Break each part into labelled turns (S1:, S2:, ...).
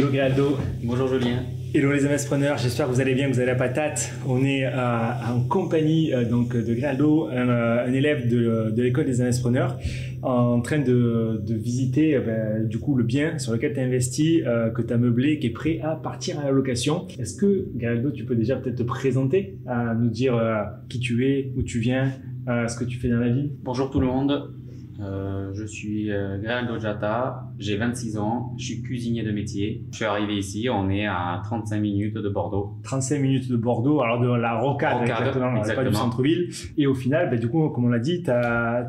S1: Hello Geraldo.
S2: Bonjour Julien.
S1: Hello les MS-preneurs, j'espère que vous allez bien, que vous avez la patate. On est en compagnie donc de Geraldo, un élève de l'école des MS-preneurs, en train de visiter du coup le bien sur lequel tu as investi, que tu as meublé, qui est prêt à partir à la location. Est-ce que Geraldo, tu peux déjà peut-être te présenter, nous dire qui tu es, où tu viens, ce que tu fais dans la vie?
S2: Bonjour tout le monde. Je suis Geraldo Jatta, j'ai 26 ans, je suis cuisinier de métier. Je suis arrivé ici, on est à 35 minutes de Bordeaux.
S1: 35 minutes de Bordeaux, alors de la Rocade, exactement. Pas du centre-ville. Et au final, du coup, comme on l'a dit,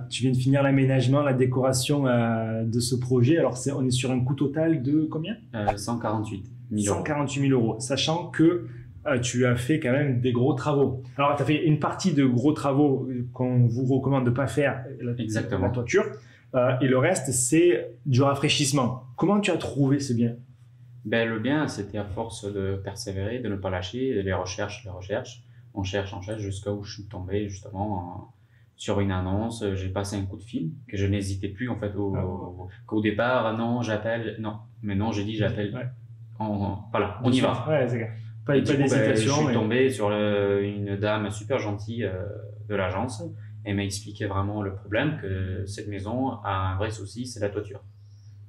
S1: tu viens de finir l'aménagement, la décoration de ce projet. Alors, on est sur un coût total de combien?
S2: 148 000 euros.
S1: 148 000 euros, sachant que tu as fait quand même des gros travaux. Alors, tu as fait une partie de gros travaux qu'on vous recommande de ne pas faire, la toiture, et le reste, c'est du rafraîchissement. Comment tu as trouvé ce bien?
S2: Le bien, c'était à force de persévérer, de ne pas lâcher, les recherches. On cherche jusqu'à où je suis tombé justement sur une annonce. J'ai passé un coup de fil que je n'hésitais plus en fait qu'au départ. Non, j'appelle. Non, mais non, j'ai dit j'appelle.
S1: Ouais.
S2: Voilà, on y va.
S1: Ouais, c'est clair. Pas d'hésitation.
S2: Je suis tombé sur une dame super gentille de l'agence. Elle m'a expliqué vraiment le problème, que cette maison a un vrai souci, c'est la toiture.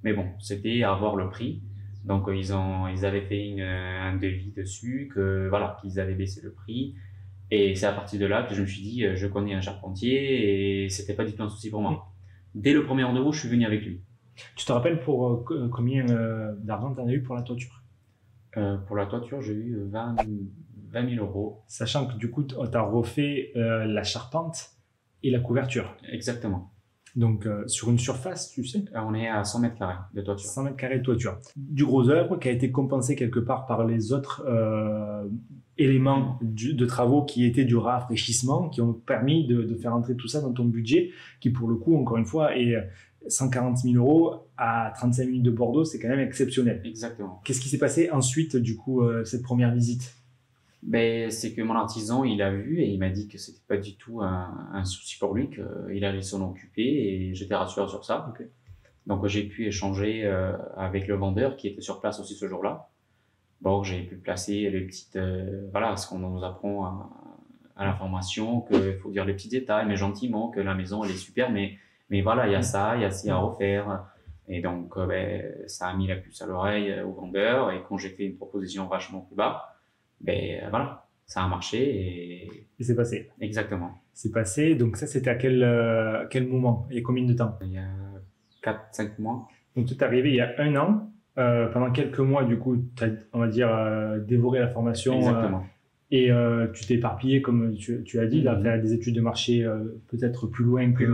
S2: Mais bon, c'était à voir le prix. Donc ils avaient fait un devis dessus, qu'ils avaient baissé le prix. Et c'est à partir de là que je me suis dit, je connais un charpentier et c'était pas du tout un souci pour moi. Dès le premier rendez-vous, je suis venu avec lui.
S1: Tu te rappelles pour combien d'argent tu en as eu pour la toiture?
S2: Pour la toiture, j'ai eu 20 000 euros.
S1: Sachant que du coup, tu as refait la charpente et la couverture.
S2: Exactement.
S1: Donc, sur une surface, tu sais?
S2: On est à 100 mètres carrés de toiture.
S1: 100 mètres carrés de toiture. Du gros œuvre qui a été compensé quelque part par les autres éléments de travaux qui étaient du rafraîchissement, qui ont permis de faire entrer tout ça dans ton budget, qui pour le coup, encore une fois, est 140 000 euros à 35 minutes de Bordeaux, c'est quand même exceptionnel.
S2: Exactement.
S1: Qu'est-ce qui s'est passé ensuite, du coup, cette première visite?
S2: C'est que mon artisan, il a vu et il m'a dit que c'était pas du tout un souci pour lui, qu'il allait s'en occuper et j'étais rassuré sur ça.
S1: Okay.
S2: Donc j'ai pu échanger avec le vendeur qui était sur place aussi ce jour-là. Bon, j'ai pu placer les petites, ce qu'on nous apprend à la formation, qu'il faut dire les petits détails, mais gentiment, que la maison elle est super, mais voilà, il y a ça, il y a ci à refaire. Et donc ça a mis la puce à l'oreille au vendeur et quand j'ai fait une proposition vachement plus bas, ça a marché et
S1: c'est passé.
S2: Exactement.
S1: C'est passé. Donc ça, c'était à quel moment? Il y a combien de temps?
S2: Il y a 4-5 mois.
S1: Donc tu es arrivé il y a 1 an. Pendant quelques mois, du coup, tu as, on va dire, dévoré la formation.
S2: Exactement.
S1: Et tu t'es éparpillé, comme tu as dit, là, faire des études de marché peut-être plus loin
S2: que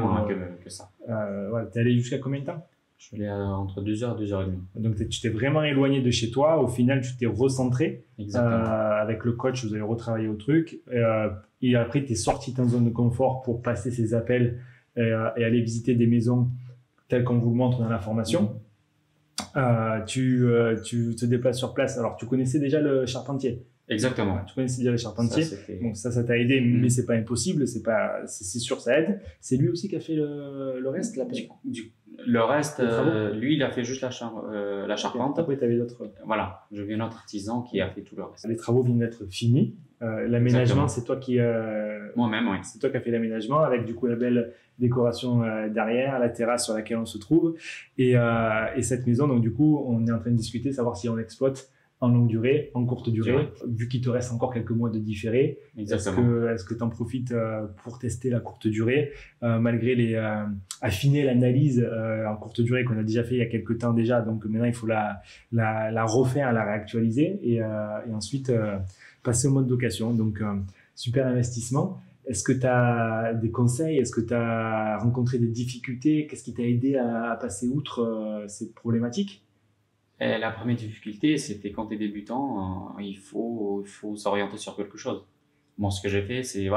S2: ça.
S1: Tu es allé jusqu'à combien de temps?
S2: Je suis allé entre 2h et 2h30.
S1: Donc, tu t'es vraiment éloigné de chez toi. Au final, tu t'es recentré. Avec le coach, vous avez retravaillé au truc. Et après, tu es sorti de ta zone de confort pour passer ces appels et aller visiter des maisons telles qu'on vous le montre dans la formation. Tu te déplaces sur place. Alors, tu connaissais déjà le charpentier?
S2: Exactement.
S1: Tu connaissais déjà le charpentier. Donc, ça t'a aidé, mais c'est pas impossible. C'est sûr, ça aide. C'est lui aussi qui a fait le reste, là.
S2: Le reste, lui, il a fait juste la charpente.
S1: Après, tu avais d'autres.
S2: Voilà, je viens notre artisan qui a fait tout le reste.
S1: Les travaux viennent d'être finis. L'aménagement, c'est toi qui.
S2: Moi-même, oui.
S1: C'est toi qui as fait l'aménagement avec du coup la belle décoration derrière, la terrasse sur laquelle on se trouve. Et cette maison, donc du coup, on est en train de discuter, savoir si on l'exploite en longue durée, en courte durée, vu qu'il te reste encore quelques mois de différé. Est-ce que tu en profites pour tester la courte durée, malgré affiner l'analyse en courte durée qu'on a déjà fait il y a quelques temps déjà. Donc maintenant, il faut la refaire, la réactualiser et ensuite passer au mode location. Donc, super investissement. Est-ce que tu as des conseils? Est-ce que tu as rencontré des difficultés? Qu'est-ce qui t'a aidé à passer outre ces problématiques?
S2: La première difficulté, c'était quand tu es débutant, il faut s'orienter sur quelque chose. Bon, ce que j'ai fait, c'est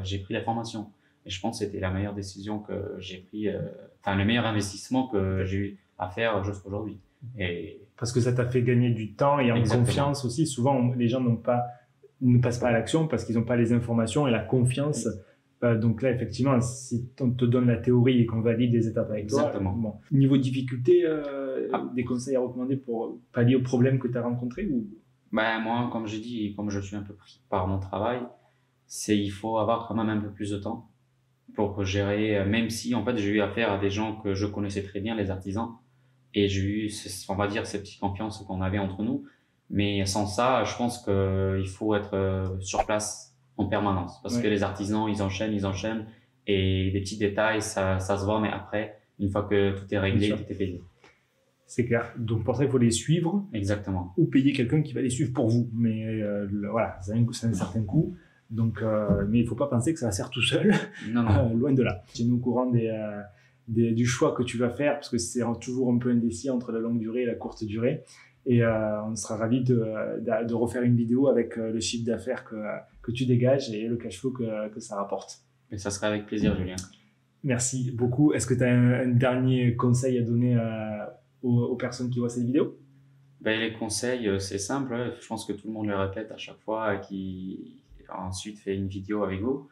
S2: j'ai pris la formation. Et je pense que c'était la meilleure décision que j'ai pris, le meilleur investissement que j'ai eu à faire jusqu'à aujourd'hui.
S1: Parce que ça t'a fait gagner du temps et en confiance aussi. Souvent, les gens ne passent pas à l'action parce qu'ils n'ont pas les informations et la confiance Donc là, effectivement, si on te donne la théorie et qu'on valide les étapes avec
S2: Exactement.
S1: toi, bon. Niveau difficulté, des conseils à recommander pour pallier aux problèmes que tu as rencontrés ou...
S2: Ben, moi, comme j'ai dit, comme je suis un peu pris par mon travail, il faut avoir quand même un peu plus de temps pour gérer, même si en fait j'ai eu affaire à des gens que je connaissais très bien, les artisans, et j'ai eu, on va dire, cette petite confiance qu'on avait entre nous. Mais sans ça, je pense qu'il faut être sur place en permanence, parce que les artisans, ils enchaînent, et des petits détails, ça se voit, mais après, une fois que tout est réglé, tout est payé.
S1: C'est clair. Donc pour ça, il faut les suivre.
S2: Exactement.
S1: Ou payer quelqu'un qui va les suivre pour vous. Mais voilà, c'est un certain coût. Donc, mais il ne faut pas penser que ça va se faire tout seul.
S3: Non, non.
S1: Loin de là. Tiens-nous au courant du choix que tu vas faire, parce que c'est toujours un peu indécis entre la longue durée et la courte durée. Et on sera ravis de refaire une vidéo avec le chiffre d'affaires que tu dégages et le cash flow que ça rapporte.
S2: Et ça serait avec plaisir, Julien.
S1: Merci beaucoup. Est-ce que tu as un dernier conseil à donner aux personnes qui voient cette vidéo?
S2: Ben, les conseils, c'est simple. Je pense que tout le monde le répète à chaque fois, qui ensuite fait une vidéo avec vous.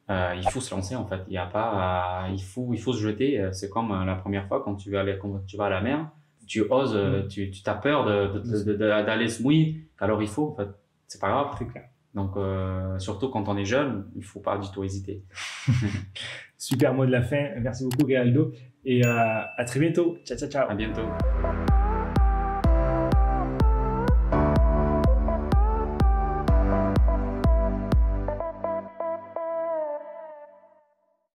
S2: Il faut se lancer en fait. Il y a pas, il faut se jeter. C'est comme la première fois quand tu vas à la mer. Tu oses, tu as peur d'aller se mouiller. Alors il faut, en fait. C'est pas grave.
S1: C'est clair.
S2: Donc surtout quand on est jeune, il faut pas du tout hésiter.
S1: Super mot de la fin. Merci beaucoup, Geraldo. Et à très bientôt. Ciao, ciao, ciao.
S2: À bientôt.